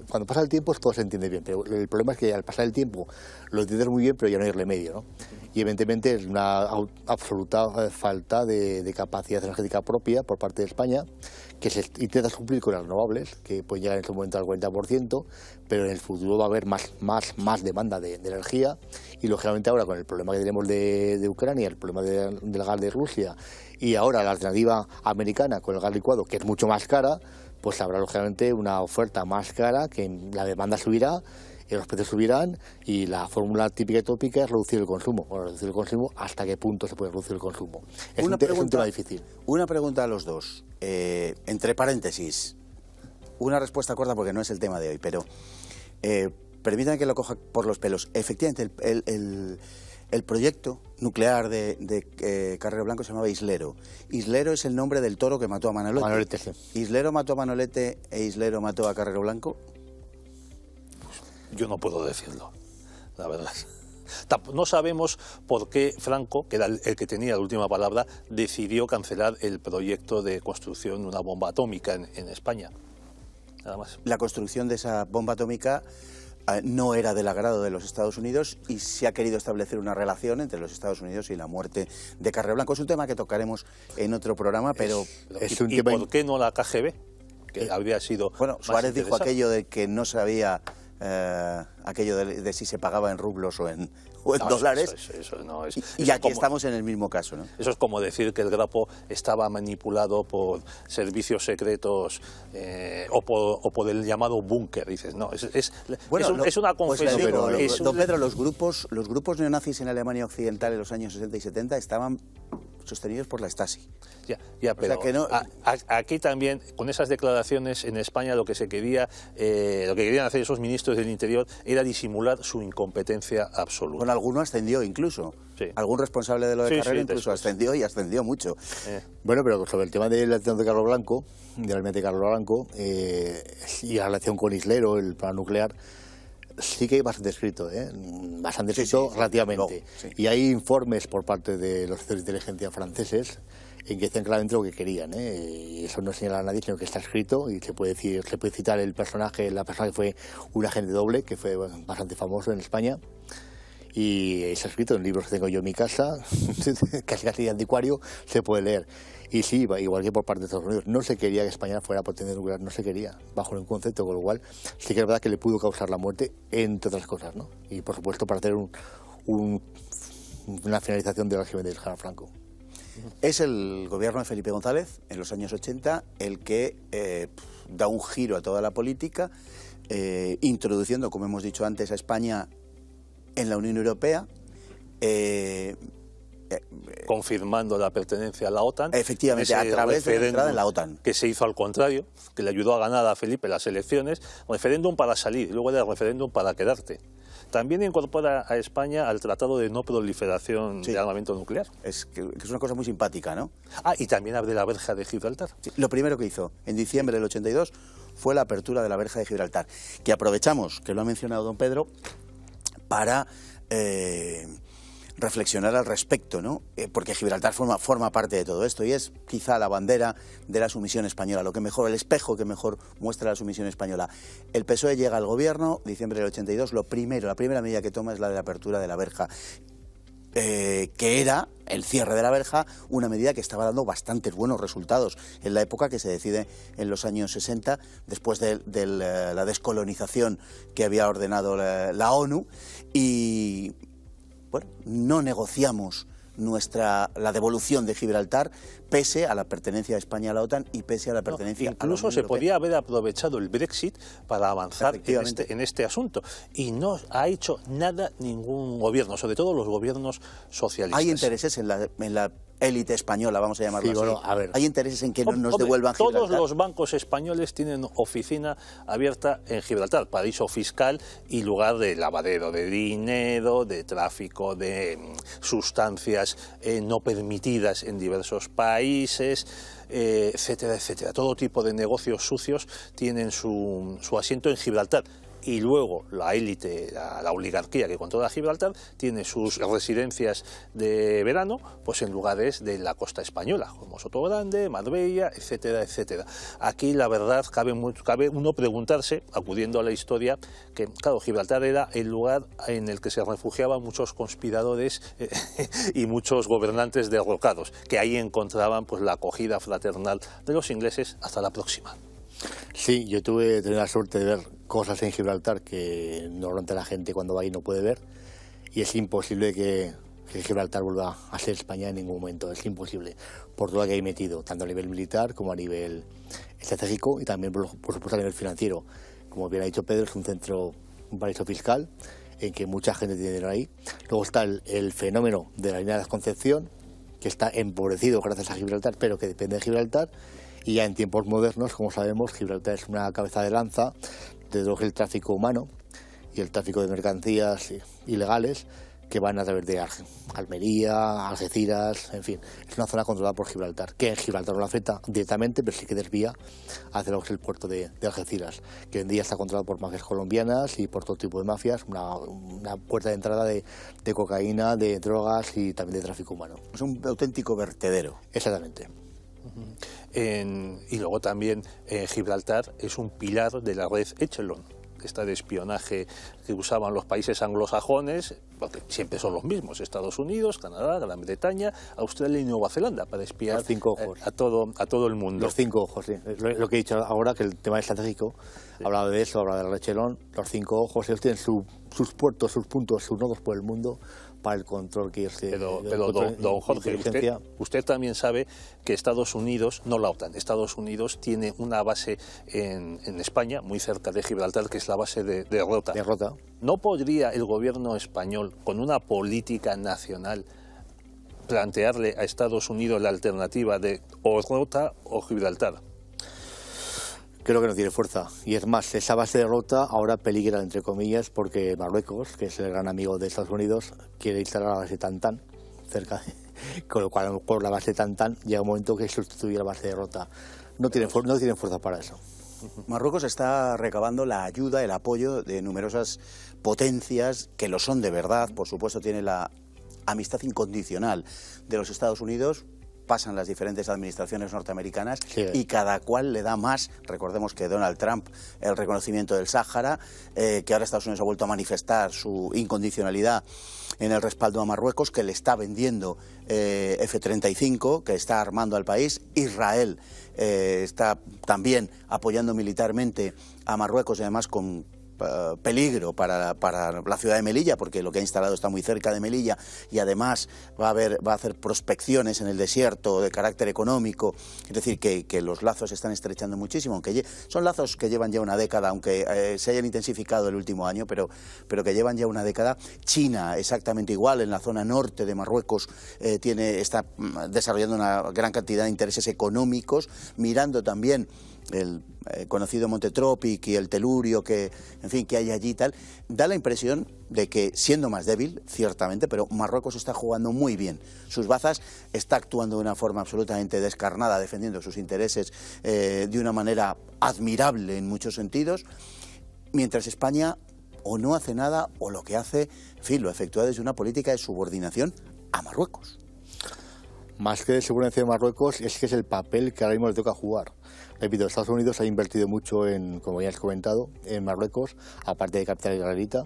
Cuando pasa el tiempo todo se entiende bien, pero el problema es que al pasar el tiempo lo entiendes muy bien, pero ya no hay remedio, ¿no? Y evidentemente es una absoluta falta de capacidad energética propia por parte de España, que se intenta suplir con las renovables, que pueden llegar en este momento al 40%, pero en el futuro va a haber más demanda de energía, y lógicamente ahora con el problema que tenemos de Ucrania, el problema del gas de Rusia, y ahora la alternativa americana con el gas licuado, que es mucho más cara, pues habrá lógicamente una oferta más cara, que la demanda subirá, y los precios subirán, y la fórmula típica y tópica es reducir el consumo. Bueno, reducir el consumo, ¿hasta qué punto se puede reducir el consumo? Es un tema difícil. Una pregunta a los dos, entre paréntesis, una respuesta corta porque no es el tema de hoy, pero permítanme que lo coja por los pelos. Efectivamente, el proyecto nuclear de Carrero Blanco se llamaba Islero. Islero es el nombre del toro que mató a Manolete. Manolete, sí. ¿Islero mató a Manolete e Islero mató a Carrero Blanco? Yo no puedo decirlo, la verdad. No sabemos por qué Franco, que era el que tenía la última palabra, decidió cancelar el proyecto de construcción de una bomba atómica en España. Nada más. La construcción de esa bomba atómica no era del agrado de los Estados Unidos, y se ha querido establecer una relación entre los Estados Unidos y la muerte de Carrero Blanco. Es un tema que tocaremos en otro programa, pero... ¿Y por qué no la KGB? Que habría sido... Bueno, Suárez dijo aquello de que no sabía... aquello de si se pagaba en rublos o en dólares, y aquí estamos en el mismo caso, ¿no? Eso es como decir que el Grapo estaba manipulado por servicios secretos o por el llamado búnker. Dices, no, es una confesión. Pues don Pedro, los grupos neonazis en Alemania Occidental en los años 60 y 70 estaban sostenidos por la Stasi. Ya, pero aquí también, con esas declaraciones en España, lo que querían hacer esos ministros del Interior era disimular su incompetencia absoluta. Bueno, alguno ascendió incluso. Sí. Algún responsable de lo de Carrero incluso ascendió, y ascendió mucho. Bueno, pero sobre el tema del atentado de Carlos Blanco, realmente Carlos Blanco, y la relación con Islero, el plan nuclear, sí que hay bastante escrito, bastante escrito relativamente. Y hay informes por parte de los servicios de inteligencia franceses en que dicen claramente lo que querían, y eso no señala a nadie, sino que está escrito, y se puede citar la persona que fue un agente doble, que fue bastante famoso en España, y está escrito en libros que tengo yo en mi casa, casi anticuario, se puede leer. Y sí, igual que por parte de Estados Unidos, no se quería que España fuera potencia nuclear, no se quería, bajo ningún concepto, con lo cual sí que es verdad que le pudo causar la muerte, entre otras cosas, ¿no? Y por supuesto para hacer una finalización del régimen de General Franco. Es el gobierno de Felipe González, en los años 80, el que da un giro a toda la política, introduciendo, como hemos dicho antes, a España en la Unión Europea, confirmando la pertenencia a la OTAN. Efectivamente, a través de la entrada en la OTAN. Que se hizo al contrario, que le ayudó a ganar a Felipe las elecciones, referéndum para salir, luego del referéndum para quedarte. También incorpora a España al Tratado de No Proliferación de Armamento Nuclear. Es una cosa muy simpática, ¿no? Y también abre la verja de Gibraltar. Sí, lo primero que hizo en diciembre del 82 fue la apertura de la verja de Gibraltar, que aprovechamos, que lo ha mencionado don Pedro, para reflexionar al respecto, ¿no? Porque Gibraltar forma parte de todo esto y es quizá la bandera de la sumisión española, el espejo que mejor muestra la sumisión española. El PSOE llega al gobierno, diciembre del 82, la primera medida que toma es la de la apertura de la verja, que era el cierre de la verja, una medida que estaba dando bastantes buenos resultados en la época que se decide en los años 60, después de la descolonización que había ordenado la ONU, y bueno, no negociamos la devolución de Gibraltar pese a la pertenencia de España a la OTAN y pese a la pertenencia a la Unión Incluso se podía haber aprovechado el Brexit para avanzar en este asunto y no ha hecho nada ningún gobierno, sobre todo los gobiernos socialistas. Hay intereses en la élite española, vamos a llamarlo así. Bueno, a ver. Hay intereses en que no nos devuelvan Gibraltar. Todos los bancos españoles tienen oficina abierta en Gibraltar, paraíso fiscal y lugar de lavadero de dinero, de tráfico de sustancias no permitidas en diversos países, etcétera, etcétera. Todo tipo de negocios sucios tienen su asiento en Gibraltar. Y luego la élite, la oligarquía que controla Gibraltar, tiene sus residencias de verano pues en lugares de la costa española, como Sotogrande, Marbella, etcétera, etcétera. Aquí la verdad cabe uno preguntarse, acudiendo a la historia, que claro, Gibraltar era el lugar en el que se refugiaban muchos conspiradores y muchos gobernantes derrocados, que ahí encontraban pues la acogida fraternal de los ingleses. Hasta la próxima. Sí, yo tuve la suerte de ver cosas en Gibraltar que normalmente la gente cuando va ahí no puede ver, y es imposible que Gibraltar vuelva a ser España en ningún momento, es imposible, por todo lo que hay metido, tanto a nivel militar como a nivel estratégico y también por supuesto a nivel financiero. Como bien ha dicho Pedro, es un paraíso fiscal en que mucha gente tiene dinero ahí. Luego está el fenómeno de la línea de Concepción, que está empobrecido gracias a Gibraltar, pero que depende de Gibraltar. Y ya en tiempos modernos, como sabemos, Gibraltar es una cabeza de lanza de lo que es el tráfico humano y el tráfico de mercancías ilegales que van a través de Almería, Algeciras, en fin. Es una zona controlada por Gibraltar, que en Gibraltar no la afecta directamente, pero sí que desvía hacia lo que es el puerto de Algeciras, que hoy en día está controlado por mafias colombianas y por todo tipo de mafias, una puerta de entrada de cocaína, de drogas y también de tráfico humano. Es un auténtico vertedero. Exactamente. Y luego también Gibraltar es un pilar de la red Echelon, esta de espionaje que usaban los países anglosajones, porque siempre son los mismos, Estados Unidos, Canadá, Gran Bretaña, Australia y Nueva Zelanda, para espiar los 5 ojos. A todo el mundo. Los 5 ojos, sí. Lo que he dicho ahora, que el tema estratégico, hablaba de eso, hablaba de la Echelon, los 5 ojos, ellos tienen sus puertos, sus puntos, sus nodos por el mundo, para el control que ellos tienen. Pero don Jorge, usted también sabe que Estados Unidos, no la OTAN, Estados Unidos tiene una base en España, muy cerca de Gibraltar, que es la base de Rota. De Rota. ¿No podría el gobierno español, con una política nacional, plantearle a Estados Unidos la alternativa de o Rota o Gibraltar? Creo que no tiene fuerza. Y es más, esa base de Rota ahora peligra, entre comillas, porque Marruecos, que es el gran amigo de Estados Unidos, quiere instalar la base Tan-Tan cerca de... Con lo cual, a lo mejor la base Tan-Tan llega un momento que sustituye la base de Rota. No tienen fuerza para eso. Marruecos está recabando la ayuda, el apoyo de numerosas potencias que lo son de verdad. Por supuesto, tiene la amistad incondicional de los Estados Unidos, pasan las diferentes administraciones norteamericanas Sí. y cada cual le da más. Recordemos que Donald Trump, el reconocimiento del Sáhara, que ahora Estados Unidos ha vuelto a manifestar su incondicionalidad en el respaldo a Marruecos, que le está vendiendo F-35, que está armando al país. Israel está también apoyando militarmente a Marruecos y además con peligro para la ciudad de Melilla, porque lo que ha instalado está muy cerca de Melilla y además va a hacer prospecciones en el desierto de carácter económico. Es decir, que los lazos se están estrechando muchísimo, aunque son lazos que llevan ya una década, aunque se hayan intensificado el último año, pero que llevan ya una década. China, exactamente igual, en la zona norte de Marruecos está desarrollando una gran cantidad de intereses económicos, mirando también el conocido Monte Tropic y el telurio que hay allí y tal. Da la impresión de que, siendo más débil, ciertamente, pero Marruecos está jugando muy bien sus bazas, está actuando de una forma absolutamente descarnada, defendiendo sus intereses de una manera admirable en muchos sentidos, mientras España o no hace nada o lo que hace, lo efectúa desde una política de subordinación a Marruecos. Más que de subordinación a Marruecos, es que es el papel que ahora mismo le toca jugar. Repito, Estados Unidos ha invertido mucho como ya has comentado, en Marruecos, aparte de capital israelita,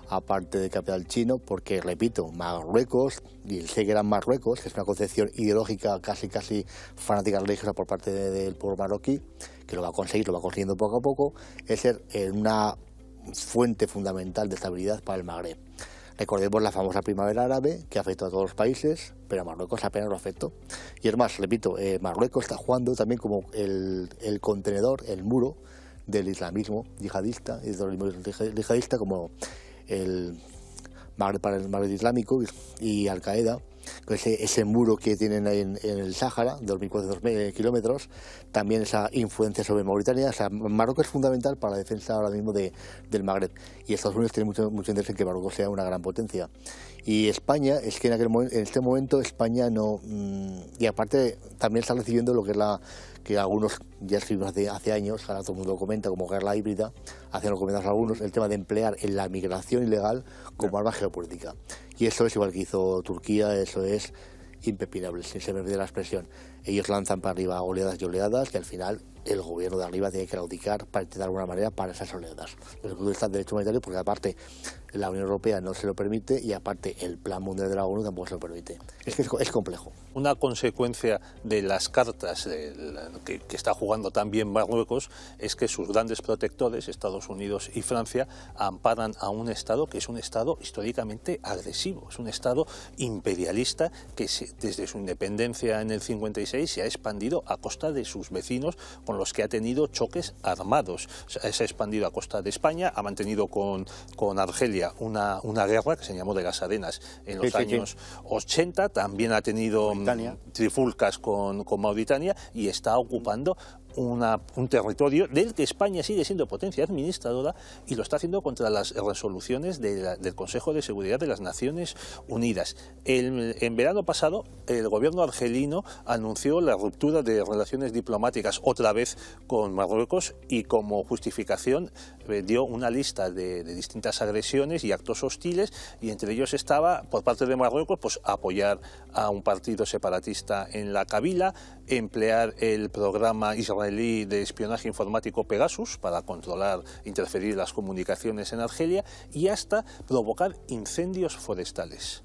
aparte de capital chino, porque, repito, Marruecos, y sé que era Marruecos, que es una concepción ideológica casi fanática religiosa por parte del pueblo marroquí, que lo va consiguiendo poco a poco, es ser una fuente fundamental de estabilidad para el Magreb. Recordemos la famosa primavera árabe, que afectó a todos los países, pero a Marruecos apenas lo afectó. Y es más, repito, Marruecos está jugando también como el contenedor, el muro del islamismo yihadista, como el Magreb para el Magreb islámico y Al-Qaeda, ese muro que tienen ahí en el Sáhara, de 2.400 kilómetros, también esa influencia sobre Mauritania. O sea, Marruecos es fundamental para la defensa ahora mismo del Magreb, y Estados Unidos tiene mucho interés en que Marruecos sea una gran potencia. Y España, es que en este momento España no... y aparte también está recibiendo lo que es que algunos ya escribimos hace años, ahora todo el mundo lo comenta como guerra híbrida, hacen lo comentamos algunos, el tema de emplear en la migración ilegal como arma geopolítica. Y eso es igual que hizo Turquía, eso es impepinable, si se me olvida la expresión. Ellos lanzan para arriba oleadas y oleadas, y al final el gobierno de arriba tiene que claudicar de alguna manera para esas oleadas. Desde el punto de vista del derecho humanitario, porque aparte la Unión Europea no se lo permite y aparte el Plan Mundial de la ONU tampoco se lo permite. Es que es complejo. Una consecuencia de las cartas que está jugando también Marruecos es que sus grandes protectores, Estados Unidos y Francia, amparan a un Estado que es un Estado históricamente agresivo, es un Estado imperialista que desde su independencia en el 56 se ha expandido a costa de sus vecinos, con los que ha tenido choques armados. Se ha expandido a costa de España, ha mantenido con Argelia una guerra que se llamó de las Arenas en los años 80, también ha tenido trifulcas con Mauritania, y está ocupando un territorio del que España sigue siendo potencia administradora, y lo está haciendo contra las resoluciones del Consejo de Seguridad de las Naciones Unidas. En verano pasado, el gobierno argelino anunció la ruptura de relaciones diplomáticas otra vez con Marruecos, y como justificación dio una lista de distintas agresiones y actos hostiles, y entre ellos estaba, por parte de Marruecos, pues apoyar a un partido separatista en la Kabila, emplear el programa israelí de espionaje informático Pegasus para controlar, interferir las comunicaciones en Argelia, y hasta provocar incendios forestales.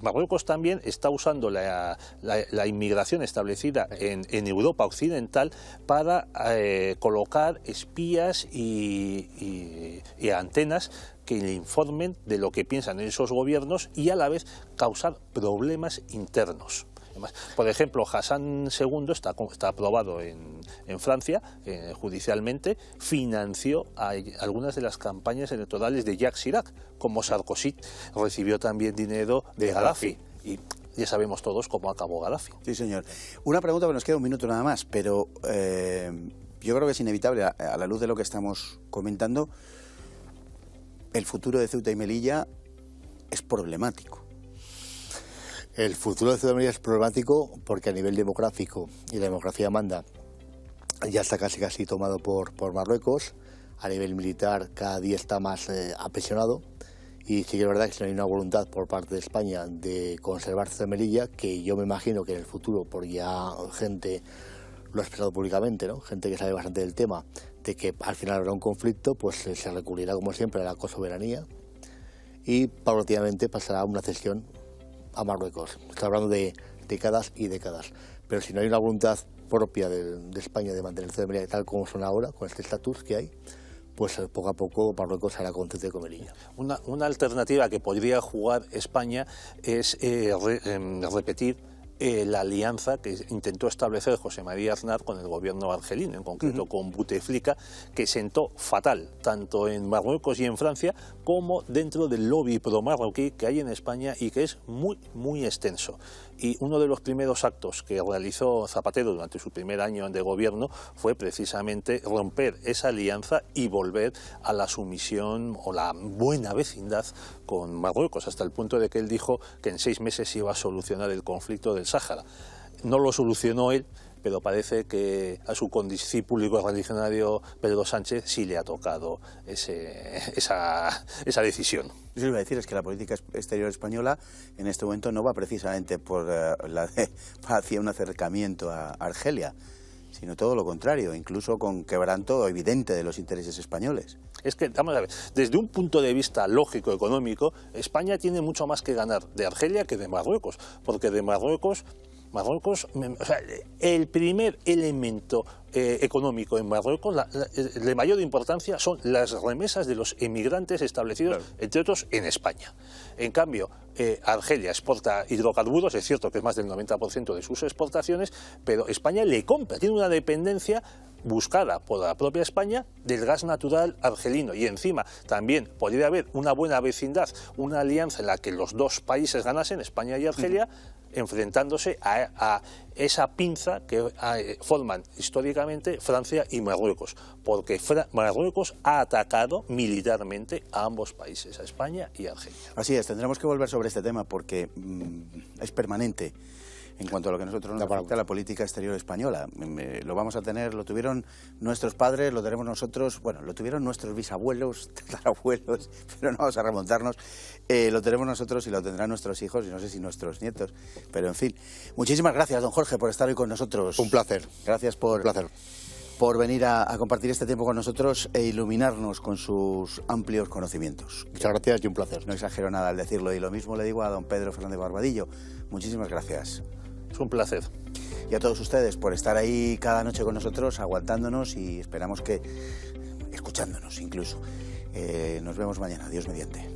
Marruecos también está usando la inmigración establecida en Europa Occidental para colocar espías y antenas que le informen de lo que piensan esos gobiernos, y a la vez causar problemas internos. Por ejemplo, Hassan II está aprobado en Francia, judicialmente, financió algunas de las campañas electorales de Jacques Chirac, como Sarkozy recibió también dinero de Gaddafi. Y ya sabemos todos cómo acabó Gaddafi. Sí, señor. Una pregunta, que nos queda un minuto nada más, pero yo creo que es inevitable, a la luz de lo que estamos comentando, el futuro de Ceuta y Melilla es problemático. El futuro de Ceuta y Melilla es problemático porque a nivel demográfico, y la demografía manda, ya está casi tomado por Marruecos. A nivel militar cada día está más aprisionado, Y sí que es verdad que si no hay una voluntad por parte de España de conservar Ceuta y Melilla, que yo me imagino que en el futuro, porque ya gente lo ha expresado públicamente, ¿no? Gente que sabe bastante del tema, de que al final habrá un conflicto, pues se recurrirá como siempre a la cosoberanía y paulatinamente pasará una cesión a Marruecos. Está hablando de décadas y décadas. Pero si no hay una voluntad propia de España de mantener Ceuta y Melilla tal como son ahora, con este estatus que hay, pues poco a poco Marruecos hará con Ceuta y Melilla. Una alternativa que podría jugar España es repetir la alianza que intentó establecer José María Aznar con el gobierno argelino, en concreto con Bouteflika, que sentó fatal tanto en Marruecos y en Francia como dentro del lobby pro-marroquí que hay en España y que es muy extenso. Y uno de los primeros actos que realizó Zapatero durante su primer año de gobierno fue precisamente romper esa alianza y volver a la sumisión o la buena vecindad con Marruecos, hasta el punto de que él dijo que en 6 meses iba a solucionar el conflicto del Sáhara. No lo solucionó él, pero parece que a su condiscípulo y correligionario Pedro Sánchez sí le ha tocado esa decisión. Yo lo que iba a decir es que la política exterior española en este momento no va precisamente por hacia un acercamiento a Argelia, sino todo lo contrario, incluso con quebranto evidente de los intereses españoles. Es que, vamos a ver, desde un punto de vista lógico, económico, España tiene mucho más que ganar de Argelia que de Marruecos, porque de Marruecos, o sea, el primer elemento económico en Marruecos, de mayor importancia, son las remesas de los emigrantes establecidos, claro, entre otros, en España. En cambio, Argelia exporta hidrocarburos, es cierto que es más del 90% de sus exportaciones, pero España le compra, tiene una dependencia buscada por la propia España del gas natural argelino, y encima también podría haber una buena vecindad, una alianza en la que los dos países ganasen, España y Argelia, enfrentándose a esa pinza que forman históricamente Francia y Marruecos, porque Marruecos ha atacado militarmente a ambos países, a España y a Argelia. Así es, tendremos que volver sobre este tema porque es permanente. En cuanto a lo que a nosotros nos afecta a la política exterior española, lo vamos a tener, lo tuvieron nuestros padres, lo tenemos nosotros, bueno, lo tuvieron nuestros bisabuelos, tatarabuelos, pero no vamos a remontarnos, lo tenemos nosotros y lo tendrán nuestros hijos y no sé si nuestros nietos, pero en fin. Muchísimas gracias, don Jorge, por estar hoy con nosotros. Un placer. Gracias por venir a compartir este tiempo con nosotros e iluminarnos con sus amplios conocimientos. Muchas gracias y un placer. No exagero nada al decirlo, y lo mismo le digo a don Pedro Fernández Barbadillo. Muchísimas gracias. Es un placer. Y a todos ustedes por estar ahí cada noche con nosotros, aguantándonos y esperamos que escuchándonos incluso. Nos vemos mañana, Dios mediante.